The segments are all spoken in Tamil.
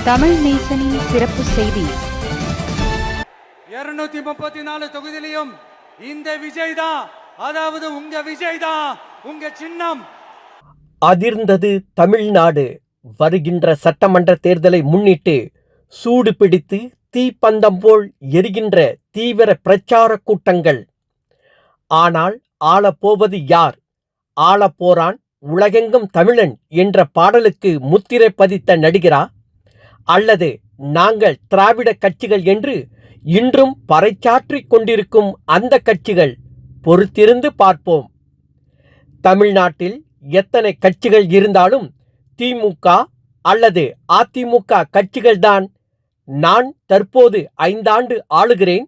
தமிழ் நேசனின் சிறப்பு செய்தி. 234 தொகுதியிலும் இந்த விஜய் தான், அதாவது உங்க விஜய் தான், உங்க சின்னம். அதிர்ந்தது தமிழ்நாடு. வருகின்ற சட்டமன்ற தேர்தலை முன்னிட்டு சூடு பிடித்து தீப்பந்தம் போல் எரிகின்ற தீவிர பிரச்சார கூட்டங்கள். ஆனால் ஆளப்போவது யார்? ஆளப்போரான் உலகெங்கும் தமிழன் என்ற பாடலுக்கு முத்திரை பதித்த நடிகரா, அல்லது நாங்கள் திராவிட கட்சிகள் என்று இன்றும் பறைசாற்றிக் கொண்டிருக்கும் அந்த கட்சிகள்? பொறுத்திருந்து பார்ப்போம். தமிழ்நாட்டில் எத்தனை கட்சிகள் இருந்தாலும் திமுக அல்லது அதிமுக கட்சிகள்தான். நான் தற்போது 5 ஆண்டு ஆளுகிறேன்,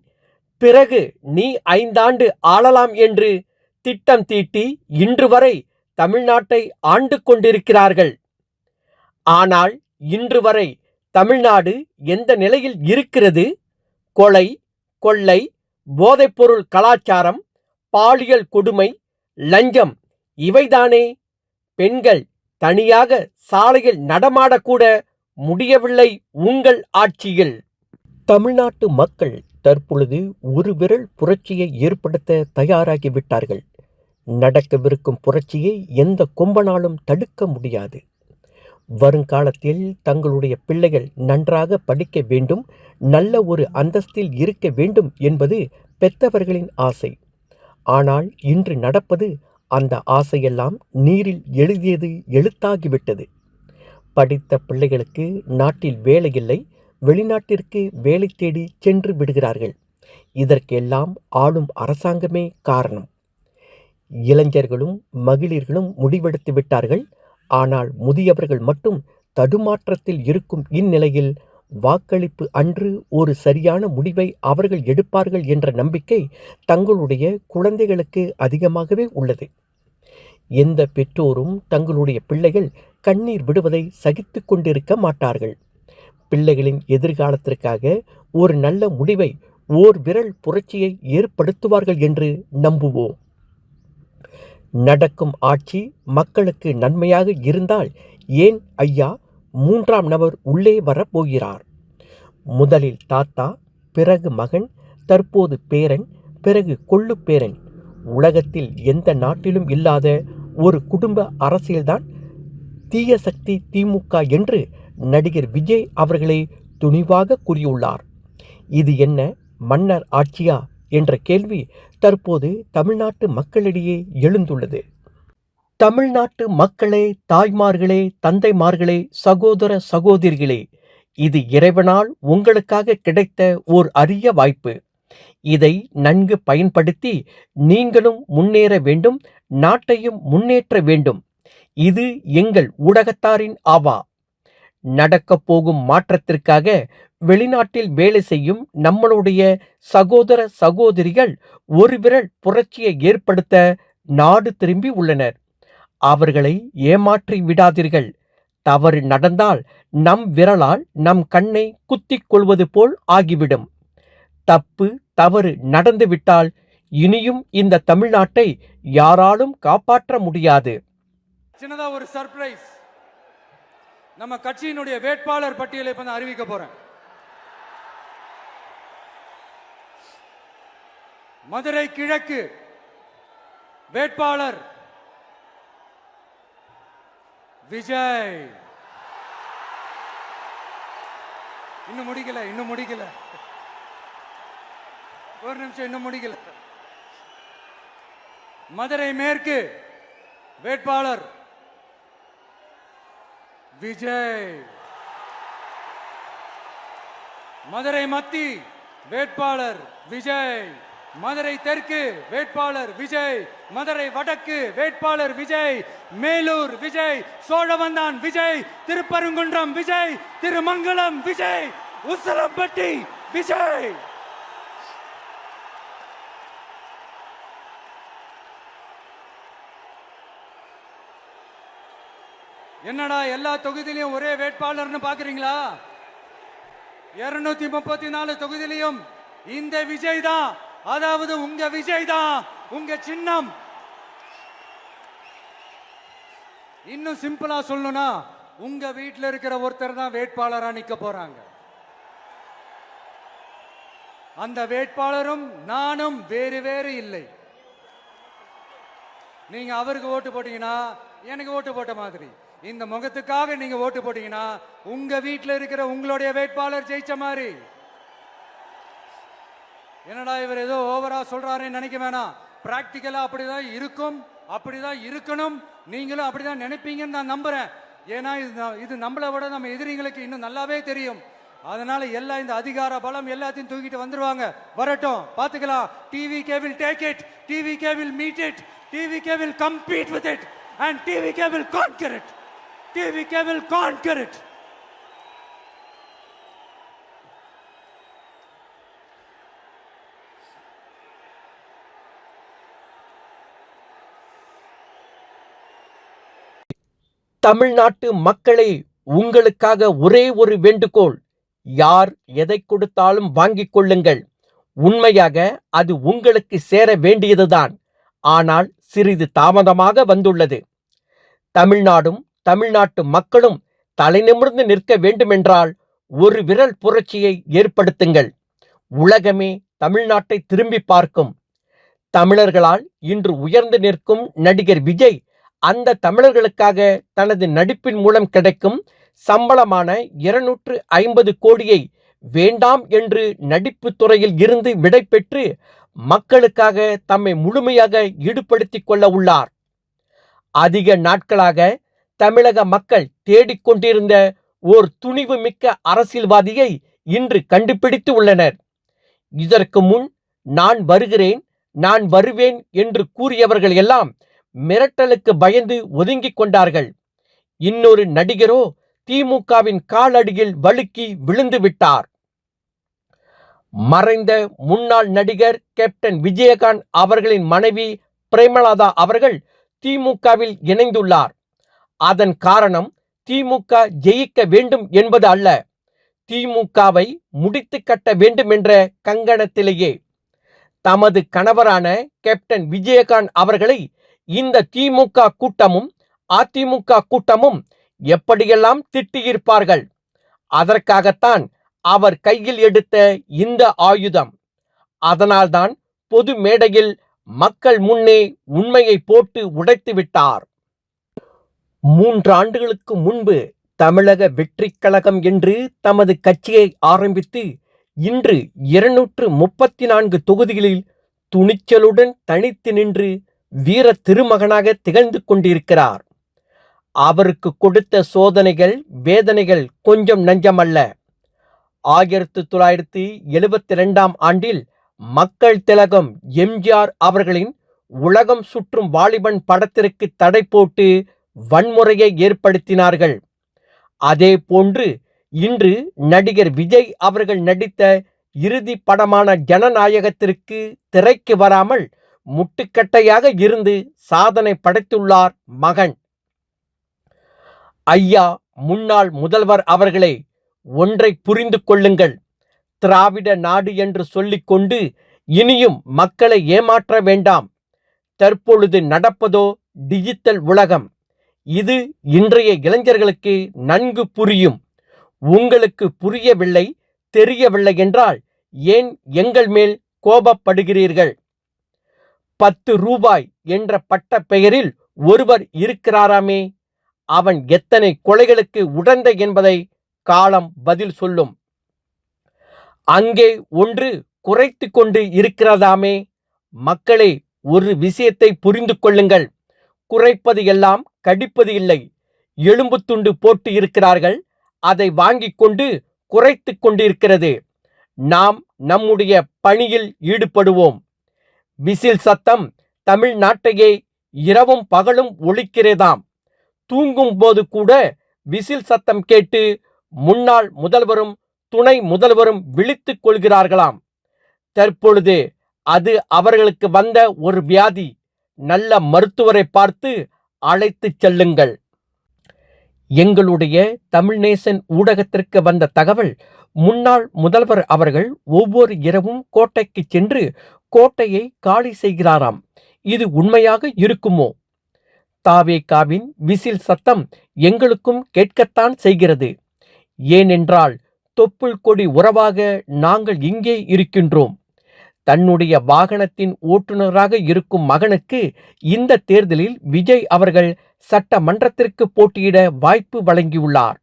பிறகு நீ 5 ஆண்டு ஆளலாம் என்று திட்டம் தீட்டி இன்று வரை தமிழ்நாட்டை ஆண்டு கொண்டிருக்கிறார்கள். ஆனால் இன்று வரை தமிழ்நாடு எந்த நிலையில் இருக்கிறது? கொலை, கொள்ளை, போதைப்பொருள் கலாச்சாரம், பாலியல் கொடுமை, லஞ்சம், இவைதானே. பெண்கள் தனியாக சாலையில் நடமாடக்கூட முடியவில்லை உங்கள் ஆட்சியில். தமிழ்நாட்டு மக்கள் தற்பொழுது ஒரு விரல் புரட்சியை ஏற்படுத்த தயாராகிவிட்டார்கள். நடக்கவிருக்கும் புரட்சியை எந்த கொம்பனாலும் தடுக்க முடியாது. வருங்காலத்தில் தங்களுடைய பிள்ளைகள் நன்றாக படிக்க வேண்டும், நல்ல ஒரு அந்தஸ்தில் இருக்க வேண்டும் என்பது பெற்றவர்களின் ஆசை. ஆனால் இன்று நடப்பது அந்த ஆசையெல்லாம் நீரில் எழுதியது எழுத்தாகிவிட்டது. படித்த பிள்ளைகளுக்கு நாட்டில் வேலை இல்லை, வெளிநாட்டிற்கு வேலை தேடி சென்று விடுகிறார்கள். இதற்கெல்லாம் ஆளும் அரசாங்கமே காரணம். இளைஞர்களும் மகளிர்களும் முடிவெடுத்து விட்டார்கள். ஆனால் முதியவர்கள் மட்டும் தடுமாற்றத்தில் இருக்கும் இந்நிலையில் வாக்களிப்பு அன்று ஒரு சரியான முடிவை அவர்கள் எடுப்பார்கள் என்ற நம்பிக்கை தங்களுடைய குழந்தைகளுக்கு அதிகமாகவே உள்ளது. எந்த பெற்றோரும் தங்களுடைய பிள்ளைகள் கண்ணீர் விடுவதை சகித்து கொண்டிருக்க மாட்டார்கள். பிள்ளைகளின் எதிர்காலத்திற்காக ஒரு நல்ல முடிவை, ஓர் விரல் புரட்சியை ஏற்படுத்துவார்கள் என்று நம்புவோம். நடக்கும் ஆட்சி மக்களுக்கு நன்மையாக இருந்தால் ஏன் ஐயா 3ஆம் நபர் உள்ளே வரப்போகிறார்? முதலில் தாத்தா, பிறகு மகன், தற்போது பேரன், பிறகு கொள்ளு பேரன். உலகத்தில் எந்த நாட்டிலும் இல்லாத ஒரு குடும்ப அரசியல்தான் தீய சக்தி திமுக என்று நடிகர் விஜய் அவர்களே துணிவாக கூறியுள்ளார். இது என்ன மன்னர் ஆட்சியா என்ற கேள்வி தற்போது தமிழ்நாட்டு மக்களிடையே எழுந்துள்ளது. தமிழ்நாட்டு மக்களே, தாய்மார்களே, தந்தைமார்களே, சகோதர சகோதரிகளே, இது இறைவனால் உங்களுக்காக கிடைத்த ஓர் அரிய வாய்ப்பு. இதை நன்கு பயன்படுத்தி நீங்களும் முன்னேற வேண்டும், நாட்டையும் முன்னேற்ற வேண்டும். இது எங்கள் ஊடகத்தாரின் ஆவா. நடக்கப் போகும் மாற்றத்திற்காக வெளிநாட்டில் வேலை செய்யும் நம்மளுடைய சகோதர சகோதரிகள் ஒரு விரல் புரட்சியை ஏற்படுத்த நாடு திரும்பி உள்ளனர். அவர்களை ஏமாற்றி விடாதீர்கள். தவறு நடந்தால் நம் விரலால் நம் கண்ணை குத்திக் கொள்வது போல் ஆகிவிடும். தப்பு தவறு நடந்துவிட்டால் இனியும் இந்த தமிழ்நாட்டை யாராலும் காப்பாற்ற முடியாது. சின்னதா ஒரு சர்ப்ரைஸ். நம்ம கட்சியினுடைய வேட்பாளர் பட்டியலை இப்ப நான் அறிவிக்க போறேன். மதுரை கிழக்கு வேட்பாளர் விஜய். இன்னும் முடிக்கல, ஒரு நிமிஷம், இன்னும் முடிக்கல. மதுரை மேற்கு வேட்பாளர் விஜய். மதுரை மத்தி வேட்பாளர் விஜய். மதுரை தெற்கு வேட்பாளர் விஜய். மதுரை வடக்கு வேட்பாளர் விஜய். மேலூர் விஜய். சோழவந்தான் விஜய். திருப்பரங்குன்றம் விஜய். திருமங்கலம் விஜய். உசிலம்பட்டி விஜய். என்னடா எல்லா தொகுதியிலும் ஒரே வேட்பாளர்னு பாக்குறீங்களா? 234 தொகுதியிலும் இந்த விஜய் தான், அதாவது உங்க விஜய் தான், உங்க சின்னம். இன்னும் சிம்பிளா சொல்லணும்னா உங்க வீட்டில் இருக்கிற ஒருத்தர் தான் வேட்பாளரா நிக்க போறாங்க. அந்த வேட்பாளரும் நானும் வேறு வேறு இல்லை. நீங்க அவருக்கு ஓட்டு போட்டீங்கன்னா எனக்கு ஓட்டு போட்ட மாதிரி, இந்த முகத்துக்காக நீங்க ஓட்டு போட்டீங்கன்னா உங்க வீட்டில் இருக்கிற உங்களுடைய வேட்பாளர் ஜெயிச்ச மாதிரி. என்னடா இவர் ஏதோ ஓவரா சொல்றாருன்னு நினைக்க வேணாம். பிராக்டிக்கலா அப்படிதான் இருக்கும், அப்படிதான் இருக்கணும். நீங்களும் அப்படிதான் நினைப்பீங்கன்னு நான் நம்புறேன். ஏன்னா இது நம்மளை விட நம்ம எதிரிங்களுக்கு இன்னும் நல்லாவே தெரியும். அதனால எல்லா இந்த அதிகார பலம் எல்லாத்தையும் தூக்கிட்டு வந்துருவாங்க. வரட்டும், பாத்துக்கலாம். TVK will take it, TVK will meet it, TVK will compete with it and TVK will conquer it, TVK will conquer it. தமிழ்நாட்டு மக்களே, உங்களுக்காக ஒரே ஒரு வேண்டுகோள். யார் எதை கொடுத்தாலும் வாங்கிக் கொள்ளுங்கள். உண்மையாக அது உங்களுக்கு சேர வேண்டியதுதான். ஆனால் சிறிது தாமதமாக வந்துள்ளது. தமிழ்நாடும் தமிழ்நாட்டு மக்களும் தலைநிமிர்ந்து நிற்க வேண்டுமென்றால் ஒரு விரல் புரட்சியை ஏற்படுத்துங்கள். உலகமே தமிழ்நாட்டை திரும்பி பார்க்கும். தமிழர்களால் இன்று உயர்ந்து நிற்கும் நடிகர் விஜய் அந்த தமிழர்களுக்காக தனது நடிப்பின் மூலம் கிடைக்கும் சம்பளமான 250 கோடியை வேண்டாம் என்று நடிப்பு துறையில் இருந்து விடை பெற்று மக்களுக்காக தம்மை முழுமையாக ஈடுபடுத்திக் கொள்ள உள்ளார். அதிக நாட்களாக தமிழக மக்கள் தேடிக்கொண்டிருந்த ஓர் துணிவு மிக்க அரசியல்வாதியை இன்று கண்டுபிடித்து உள்ளனர். இதற்கு முன் நான் வருகிறேன், நான் வருவேன் என்று கூறியவர்கள் எல்லாம் மிரட்டலுக்கு பயந்து ஒதுங்கிக் கொண்டார்கள். இன்னொரு நடிகரோ திமுகவின் காலடியில் வழுக்கி விழுந்து விட்டார். மறைந்த முன்னாள் நடிகர் கேப்டன் விஜயகாந்த் அவர்களின் மனைவி பிரேமலதா அவர்கள் திமுகவில் இணைந்துள்ளார். அதன் காரணம் திமுக ஜெயிக்க வேண்டும் என்பது அல்ல, திமுகவை முடித்து கட்ட வேண்டும் என்ற கங்கணத்திலேயே. தமது கணவரான கேப்டன் விஜயகாந்த் அவர்களை இந்த திமுக கூட்டமும் அதிமுக கூட்டமும் எப்படியெல்லாம் திட்டியிருப்பார்கள். அதற்காகத்தான் அவர் கையில் எடுத்த இந்த ஆயுதம். அதனால்தான் பொது மேடையில் மக்கள் முன்னே உண்மையை போட்டு உடைத்து விட்டார். 3 ஆண்டுகளுக்கு முன்பு தமிழக வெற்றிக் கழகம் என்று தமது கட்சியை ஆரம்பித்து இன்று 234 தொகுதிகளில் துணிச்சலுடன் தனித்து நின்று வீர திருமகனாக திகழ்ந்து கொண்டிருக்கிறார். அவருக்கு கொடுத்த சோதனைகள் வேதனைகள் கொஞ்சம் நஞ்சமல்ல. 1972ஆம் ஆண்டில் மக்கள் திலகம் எம்ஜிஆர் அவர்களின் உலகம் சுற்றும் வாலிபன் படத்திற்கு தடை போட்டு வன்முறையை ஏற்படுத்தினார்கள். அதே போன்று இன்று நடிகர் விஜய் அவர்கள் நடித்த இறுதி படமான ஜனநாயகத்திற்கு திரைக்கு வராமல் முட்டுக்கட்டையாக இருந்து சாதனை படைத்துள்ளார் மகன். ஐயா முன்னாள் முதல்வர் அவர்களே, ஒன்றை புரிந்து கொள்ளுங்கள். திராவிட நாடு என்று சொல்லிக்கொண்டு இனியும் மக்களை ஏமாற்ற வேண்டாம். தற்பொழுது நடப்பதோ டிஜிட்டல் உலகம். இது இன்றைய இளைஞர்களுக்கு நன்கு புரியும். உங்களுக்கு புரியவில்லை, தெரியவில்லை என்றால் ஏன் எங்கள் மேல் கோபப்படுகிறீர்கள்? 10 ரூபாய் என்ற பட்ட பெயரில் ஒருவர் இருக்கிறாராமே, அவன் எத்தனை கொலைகளுக்கு உடந்தை என்பதை காலம் பதில் சொல்லும். அங்கே ஒன்று குறைத்து கொண்டு இருக்கிறதாமே. மக்களே, ஒரு விஷயத்தை புரிந்து கொள்ளுங்கள். குறைப்பது எல்லாம் கடிப்பது இல்லை. எலும்பு துண்டு போட்டு இருக்கிறார்கள், அதை வாங்கி கொண்டு குறைத்து கொண்டிருக்கிறது. நாம் நம்முடைய பணியில் ஈடுபடுவோம். விசில் சத்தம் தமிழ்நாட்டையே இரவும் பகலும் ஒலிக்கிறதாம். தூங்கும் போது கூட விசில் சத்தம் கேட்டு முன்னாள் முதல்வரும் துணை முதல்வரும் விழித்துக் கொள்கிறார்களாம். தற்பொழுது அது அவர்களுக்கு வந்த ஒரு வியாதி. நல்ல மருத்துவரை பார்த்து அழைத்து செல்லுங்கள். எங்களுடைய தமிழ்நேசன் ஊடகத்திற்கு வந்த தகவல், முன்னாள் முதல்வர் அவர்கள் ஒவ்வொரு இரவும் கோட்டைக்கு சென்று கோட்டையை காலி செய்கிறாராம். இது உண்மையாக இருக்குமோ? தாவேகாவின் விசில் சத்தம் எங்களுக்கும் கேட்கத்தான் செய்கிறது. ஏனென்றால் தொப்புள் கொடி உறவாக நாங்கள் இங்கே இருக்கின்றோம். தன்னுடைய வாகனத்தின் ஓட்டுநராக இருக்கும் மகனுக்கு இந்த தேர்தலில் விஜய் அவர்கள் சட்டமன்றத்திற்கு போட்டியிட வாய்ப்பு வழங்கியுள்ளார்.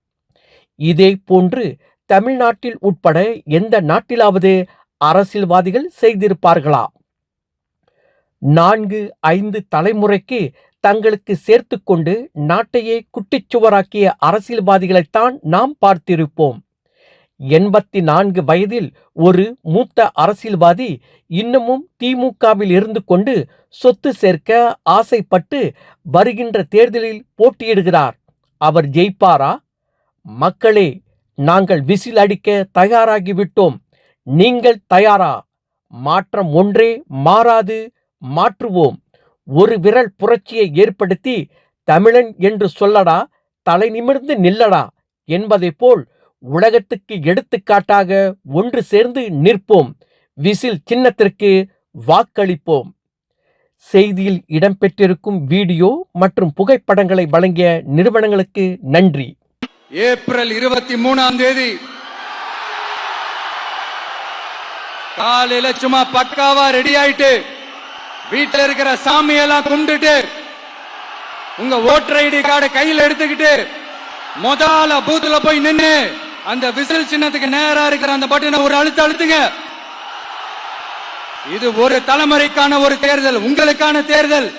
இதே போன்று தமிழ்நாட்டில் உட்பட எந்த நாட்டிலாவது அரசியல்வாதிகள் செய்திருப்பார்களா? 4-5 தலைமுறைக்கு தங்களுக்கு சேர்த்து கொண்டு நாட்டையே குட்டிச்சுவராக்கிய அரசியல்வாதிகளைத்தான் நாம் பார்த்திருப்போம். 84 வயதில் ஒரு மூத்த அரசியல்வாதி இன்னமும் திமுகவில் இருந்து கொண்டு சொத்து சேர்க்க ஆசைப்பட்டு வருகின்ற தேர்தலில் போட்டியிடுகிறார். அவர் ஜெயிப்பாரா? மக்களே, நாங்கள் விசில் அடிக்க தயாராகிவிட்டோம். நீங்கள் தயாரா? மாற்றம் ஒன்றே மாறாது, மாற்றுவோம். ஒரு விரல் புரட்சியை ஏற்படுத்தி தமிழன் என்று சொல்லடா, தலை நிமிர்ந்து நில்லடா என்பதை போல் உலகத்துக்கு எடுத்துக்காட்டாக ஒன்று சேர்ந்து நிற்போம். விசில் சின்னத்திற்கு வாக்களிப்போம். செய்தியில் இடம்பெற்றிருக்கும் வீடியோ மற்றும் புகைப்படங்களை வழங்கிய நிறுவனங்களுக்கு நன்றி. ஏப்ரல் 23ஆம் தேதி காலையில சும்மா பக்காவா ரெடி ஆயிட்டு வீட்டில் இருக்கிற சாமியெல்லாம் கும்பிட்டுட்டு உங்க ஓட்டர் ஐடி கார்டை கையில் எடுத்துக்கிட்டு முதல்ல பூத்துல போய் நின்று அந்த விசில் சின்னத்துக்கு நேரா இருக்கிற அந்த பட்டனை ஒரு அழுத்துங்க. இது ஒரு தலைமுறைக்கான ஒரு தேர்தல், உங்களுக்கான தேர்தல்.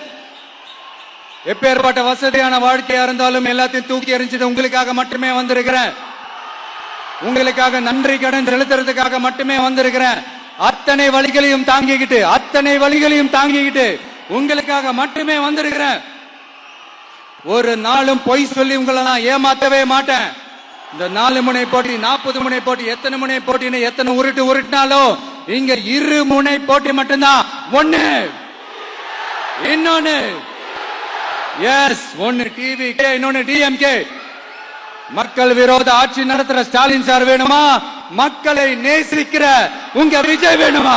எப்பேற்பட்ட வசதியான வாழ்க்கையா இருந்தாலும் எல்லாத்தையும் தூக்கி எறிஞ்சிட்டு உங்களுக்காக மட்டுமே வந்திருக்கிறேன். உங்களுக்காக நன்றி கடன் செலுத்துறதுக்காக மட்டுமே வந்திருக்கிறேன். அத்தனை வழிகளையும் தாங்கிக்கிட்டு உங்களுக்காக மட்டுமே வந்திருக்கிறேன். ஒரு நாளும் பொய் சொல்லி உங்களை நான் ஏமாத்தவே மாட்டேன். இந்த 4 முனை போட்டி, 40 முனை போட்டி, எத்தனை முனை போட்டின்னு எத்தனை உருட்டினாலும் இங்க 2 முனை போட்டி மட்டும்தான். ஒன்னு இன்னொன்னு எஸ், ஒன்னு டிவிகே, இன்னொன்னு டிஎம்கே. மக்கள் விரோத ஆட்சி நடத்துற ஸ்டாலின் சார் வேணுமா? மக்களை நேசிக்கிற உங்க விஜய் வேணுமா?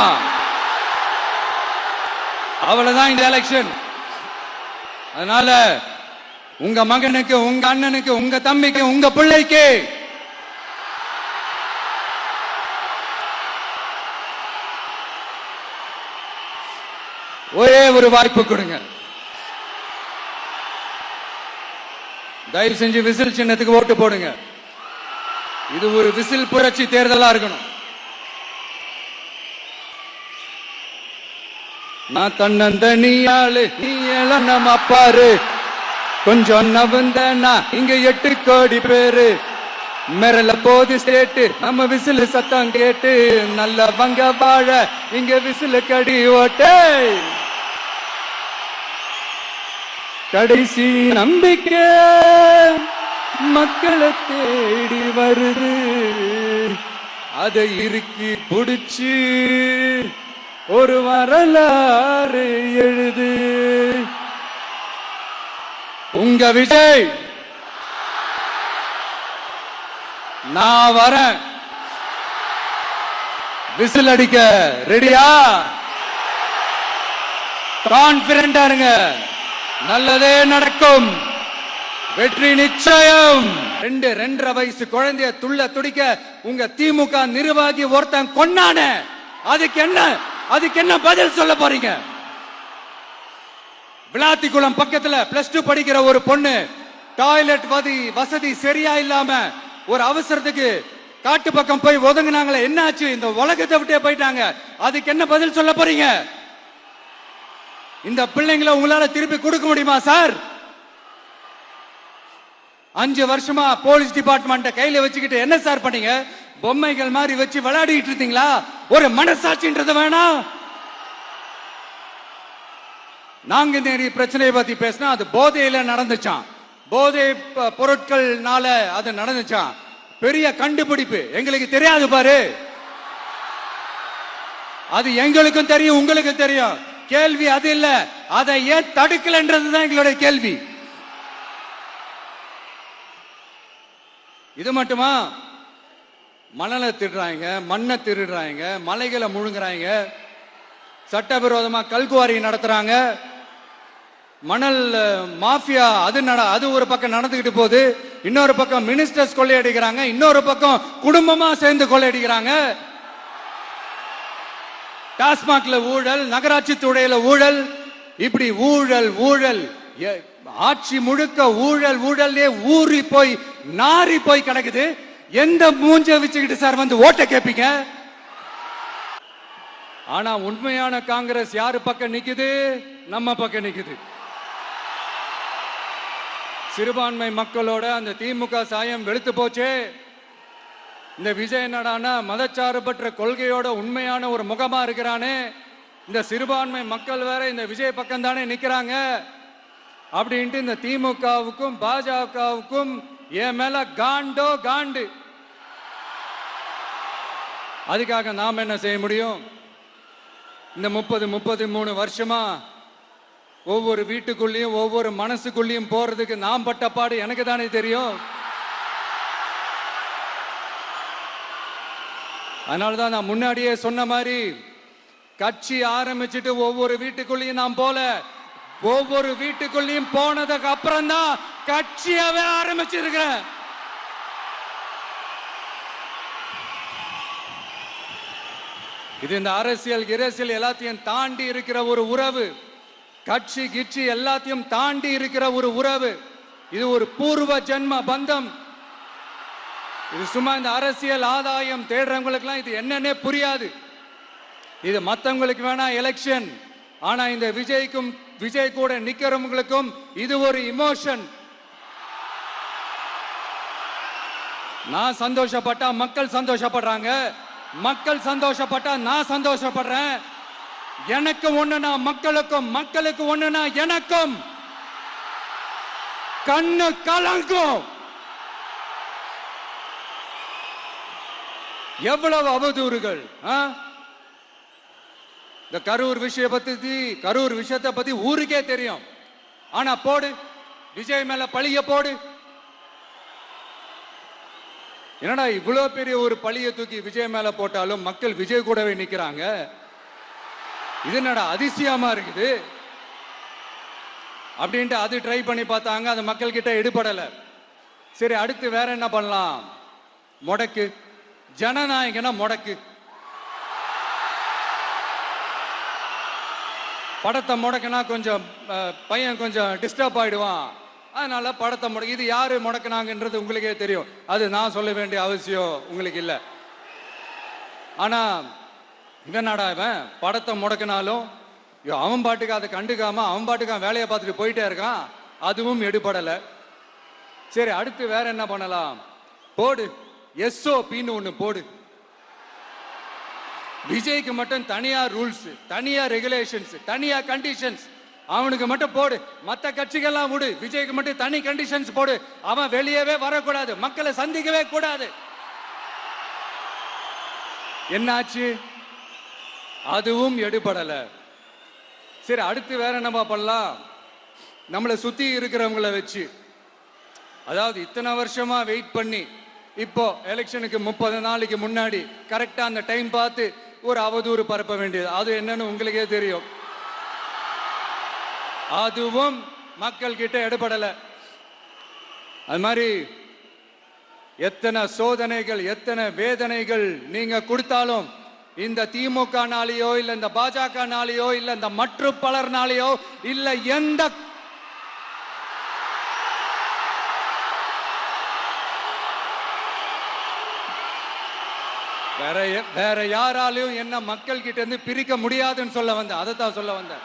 அவ்வளவுதான் இந்த எலெக்ஷன். அதனால உங்க மகனுக்கு, உங்க அண்ணனுக்கு, உங்க தம்பிக்கு, உங்க பிள்ளைக்கு ஒரே ஒரு வாய்ப்பு கொடுங்க. தயவு செஞ்சு விசில் சின்னத்துக்கு ஓட்டு போடுங்க. இது ஒரு விசில் புரட்சி தேர்தலா இருக்கணும். நான் தன்னந்தனியாளு, நீ எல்லாம் நம்ம அப்பாரு, கொஞ்சம் நவந்தனா இங்க 8 கோடி பேரு, மிரல போது ஸ்டேட்டு நம்ம விசில் சத்தம் கேட்டு, நல்ல வங்க வாழ இங்க விசில் கடி ஓட்டே. கடைசி நம்பிக்கை மக்களை தேடி வருது, அதை இறுக்கி புடிச்சு ஒரு வரலாறு எழுது. உங்க விஜய், நான் வரேன். விசில் அடிக்க ரெடியா? கான்பிடண்டா இருங்க, நல்லதே நடக்கும், வெற்றி நிச்சயம். 2.5 வயசு குழந்தைய துள்ள துடிக்க உங்க திமுக நிர்வாகி ஒருத்தன் கொன்னான, அதுக்கு என்ன பதில் சொல்ல போறீங்க? விளாத்திக்குளம் பக்கத்துல +2 படிக்கிற ஒரு பொண்ணு டாய்லெட் வசதி சரியா இல்லாம ஒரு அவசரத்துக்கு காட்டு பக்கம் போய் ஒதுங்கினாங்களே, என்னாச்சு? இந்த உலகத்தை விட்டே போயிட்டாங்க. அதுக்கு என்ன பதில் சொல்ல போறீங்க? இந்த பிள்ளைங்களை உங்களால திருப்பி கொடுக்க முடியுமா சார்? 5 வருஷமா போலீஸ் டிபார்ட்மெண்ட் கையில வச்சுக்கிட்டு என்ன சார் பண்ணீங்க? பொம்மைகள் மாதிரி வச்சு விளையாடிட்டு இருந்தீங்களா? ஒரு மனசாட்சின்றது வேணாம். நாங்குநேரி பிரச்சனையை பத்தி பேசினா அது போதையில நடந்துச்சான், போதை பொருட்கள்னால அது நடந்துச்சான். பெரிய கண்டுபிடிப்பு, எங்களுக்கு தெரியாது பாரு. அது எங்களுக்கும் தெரியும், உங்களுக்கும் தெரியும். கேள்வி அது இல்ல, அதை ஏன் தடுக்கலன்றதுதான் எங்களுடைய கேள்வி. இது மட்டுமா? மணலை திருடுறாங்க, மண்ணை திருடுறாங்க, மலைகளை முழுங்குறாங்க, சட்டவிரோதமா கல்குவாரி நடத்துறாங்க. மணல் மாஃபியா அது ஒரு பக்கம் நடந்துகிட்டு போகுது, இன்னொரு பக்கம் மினிஸ்டர்ஸ் கொள்ளையடிக்கிறாங்க, இன்னொரு பக்கம் குடும்பமா சேர்ந்து கொள்ளையடிக்கிறாங்க. டாஸ்மாக்ல ஊழல், நகராட்சி துறையில ஊழல், இப்படி ஊழல் ஊழல், ஆட்சி முழுக்க ஊழல் ஊழல்லே ஊறி போய் நாரி போய் கிடக்குது. எந்த மூஞ்ச வச்சுக்கிட்டு சார் வந்து ஓட்ட கேட்பீங்க? ஆனா உண்மையான காங்கிரஸ் யாரு பக்கம் நிக்குது? நம்ம பக்கம் நிக்குது. சிறுபான்மை மக்களோட அந்த திமுக சாயம் வெளுத்து போச்சே. இந்த விஜய் என்னடானா மதச்சார்பற்ற கொள்கையோட உண்மையான ஒரு முகமா இருக்கிறானே. இந்த சிறுபான்மை மக்கள் வேற இந்த விஜய் பக்கம் தானே நிக்கிறாங்க அப்படின்ட்டு இந்த திமுகவுக்கும் பாஜகவுக்கும் என் மேல காண்டோ காண்டு. அதுக்காக நாம் என்ன செய்ய முடியும்? இந்த 33 வருஷமா ஒவ்வொரு வீட்டுக்குள்ளேயும் ஒவ்வொரு மனசுக்குள்ளேயும் போறதுக்கு நாம் பட்ட பாடு எனக்கு தானே தெரியும். அதனாலதான் நான் முன்னாடியே சொன்ன மாதிரி கட்சி ஆரம்பிச்சுட்டு ஒவ்வொரு வீட்டுக்குள்ளேயும் நான் போல, ஒவ்வொரு வீட்டுக்குள்ளேயும் போனதுக்கு அப்புறம் தான் கட்சியாவே ஆரம்பிச்சிருக்கிறேன். இது இந்த அரசியல் எல்லாத்தையும் தாண்டி இருக்கிற ஒரு உறவு. கட்சி கிட்சி எல்லாத்தையும் தாண்டி இருக்கிற ஒரு உறவு. இது ஒரு பூர்வ ஜென்ம பந்தம். இது சும்மா இந்த அரசியல் ஆதாயம் தேடுறவங்களுக்குலாம் இது என்னன்னே புரியாது. இது மற்றவங்களுக்கு வேணா எலெக்ஷன், ஆனா இந்த விஜய் கூட நிக்கிறவங்களுக்கும் இது ஒரு இமோஷன். நான் சந்தோஷப்பட்டா மக்கள் சந்தோஷப்படுறாங்க, மக்கள் சந்தோஷப்பட்டா நான் சந்தோஷப்படுறேன். எனக்கு ஒண்ணுனா மக்களுக்கும், மக்களுக்கு ஒண்ணுனா எனக்கும். கண்ணு கலங்கும். எவ்வளவு அவதூறுகள்! இந்த கரூர் விஷயத்தை பத்தி ஊருக்கே தெரியும். ஆனா போடு, விஜய் மேல பழிய போடு. என்னடா இவ்வளவு பெரிய ஒரு பழிய தூக்கி விஜய் மேல போட்டாலும் மக்கள் விஜய் கூடவே நிக்கிறாங்க. இது என்னடா அதிசயமா இருக்குது அப்படின்ட்டு அது ட்ரை பண்ணி பார்த்தாங்க. அது மக்கள் கிட்ட எடுபடல. சரி, அடுத்து வேற என்ன பண்ணலாம்? முடக்கு. ஜனநாயகனா முடக்கு. படத்தை முடக்குனா கொஞ்சம் பையன் கொஞ்சம் டிஸ்டர்ப் ஆயிடுவான். அதனால படத்தை முடக்கு. இது யாரு முடக்குனாங்கன்றது உங்களுக்கே தெரியும். அது நான் சொல்ல வேண்டிய அவசியம் உங்களுக்கு இல்லை. ஆனா இவனாடா இவன் படத்தை முடக்கினாலும் அவன் பாட்டுக்கு அதை கண்டுக்காம அவன் பாட்டுக்கு வேலையை பார்த்துட்டு போயிட்டே இருக்கான். அதுவும் எடுபடல. சரி, அடுத்து வேற என்ன பண்ணலாம்? போடு, SOPன்னு ஒண்ணு போடு. விஜய்க்கு மட்டும் தனியா ரூல்ஸ், தனியா ரெகுலேஷன்ஸ், தனியா கண்டிஷன்ஸ் அவனுக்கு மட்டும் போடு. மற்ற கட்சிகள்லாம் விடு, விஜய்க்கு மட்டும் தனி கண்டிஷன்ஸ் போடு. அவன் வெளியவே வரக்கூடாது, மக்களை சந்திக்கவே கூடாது. என்னாச்சு? அதுவும் எடுபடல. சரி, அடுத்து வேற என்ன பண்ணலாம்? நம்மளை சுத்தி இருக்கிறவங்களை வச்சு, அதாவது இத்தனை வருஷமா வெயிட் பண்ணி இப்போ எலெக்ஷனுக்கு 30 நாளைக்கு முன்னாடி கரெக்டா அந்த டைம் பார்த்து ஒரு அவதூறு பரப்ப வேண்டியது. அது என்னன்னு உங்களுக்கே தெரியும். அதுவும் மக்கள் கிட்ட எடுபடல. அது மாதிரி எத்தனை சோதனைகள், எத்தனை வேதனைகள் நீங்க கொடுத்தாலும் இந்த திமுக நாளையோ இல்ல இந்த பாஜக நாளையோ இல்ல இந்த மற்ற பலர் நாளையோ இல்ல எந்த வேற யாராலையும் என்ன மக்கள் கிட்ட இருந்து பிரிக்க முடியாதுன்னு சொல்ல வந்தேன். அதைத்தான் சொல்ல வந்தேன்.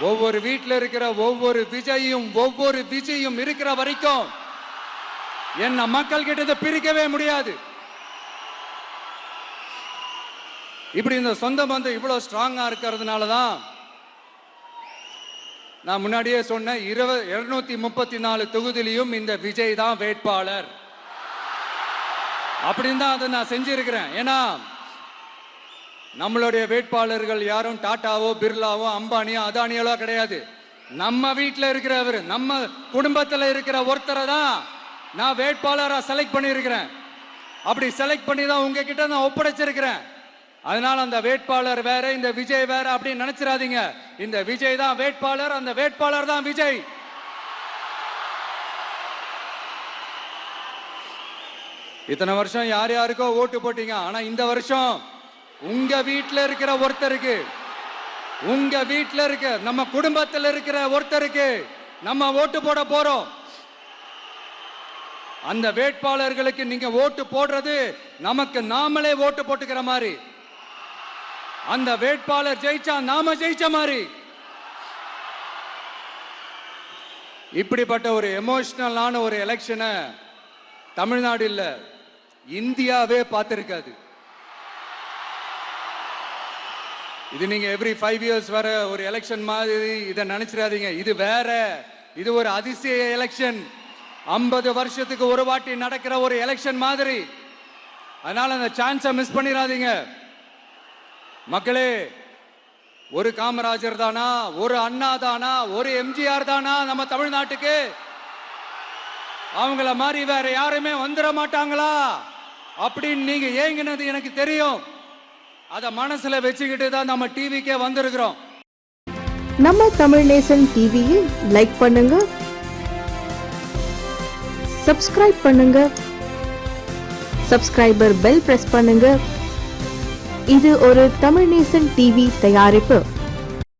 ஒவ்வொரு வீட்டில் இருக்கிற ஒவ்வொரு விஜயும் இருக்கிற வரைக்கும் என்ன மக்கள் கிட்ட இருந்து பிரிக்கவே முடியாது. இப்படி இந்த சொந்த பந்தம் இவ்வளவு ஸ்ட்ராங்கா இருக்கிறதுனாலதான் நான் முன்னாடியே சொன்ன 234 தொகுதியிலும் இந்த விஜய் தான் வேட்பாளர் அப்படின்னு தான் அதை நான் செஞ்சிருக்கிறேன். ஏன்னா நம்மளுடைய வேட்பாளர்கள் யாரும் டாட்டாவோ பிர்லாவோ அம்பானியோ அதானியோ கிடையாது. நம்ம வீட்டில் இருக்கிறவர், நம்ம குடும்பத்தில் இருக்கிற ஒருத்தரை தான் நான் வேட்பாளராக செலக்ட் பண்ணியிருக்கிறேன். அப்படி செலக்ட் பண்ணி தான் உங்ககிட்ட நான் ஒப்படைச்சிருக்கிறேன். அதனால அந்த வேட்பாளர் வேற, இந்த விஜய் வேற அப்படின்னு நினைச்சிடாதீங்க. இந்த விஜய் தான் வேட்பாளர், அந்த வேட்பாளர் தான் விஜய். இத்தனை வருஷம் யார் யாருக்கோ ஓட்டு போட்டீங்க. ஆனா இந்த வருஷம் உங்க வீட்டுல இருக்கிற ஒருத்தருக்கு, உங்க வீட்டுல இருக்க நம்ம குடும்பத்தில் இருக்கிற ஒருத்தருக்கு நம்ம ஓட்டு போட போறோம். அந்த வேட்பாளர்களுக்கு நீங்க ஓட்டு போடுறது நமக்கு நாமளே ஓட்டு போட்டுக்கிற மாதிரி. அந்த வேட்பாளர் ஜெயிச்சா நாம ஜெயிச்ச மாதிரி. இப்படிப்பட்ட ஒரு எமோஷனலான ஒரு எலெக்ஷனை தமிழ்நாடு இல்ல, இந்தியாவே பார்த்திருக்காது. இது நீங்க எவ்ரி 5 years வர ஒரு எலெக்ஷன் மாதிரி இதை நினைச்சிடாதீங்க. இது வேற, இது ஒரு அதிசய எலெக்ஷன். 50 வருஷத்துக்கு ஒரு வாட்டி நடக்கிற ஒரு எலெக்ஷன் மாதிரி. அதனால அந்த சான்ஸை மிஸ் பண்ணிடாதீங்க மக்களே. ஒரு காமராஜர் தானா, ஒரு அண்ணா தானா, ஒரு எம்ஜிஆர் தானா நம்ம தமிழ்நாட்டுக்கு? அவங்கள மாதிரி வேற யாருமே வந்துட மாட்டாங்களா அப்படின்னு நீங்க ஏங்கினது எனக்கு தெரியும். அத மனசுல வச்சுக்கிட்டு தான் நம்ம டிவிக்கே வந்திருக்கிறோம். நம்ம தமிழ் நேசன் டிவியில் லைக் பண்ணுங்க, சப்ஸ்கிரைப் பண்ணுங்க, சப்ஸ்கிரைபர் பெல் பிரஸ் பண்ணுங்க. இது ஒரு தமிழ் நேசன் டிவி தயாரிப்பு.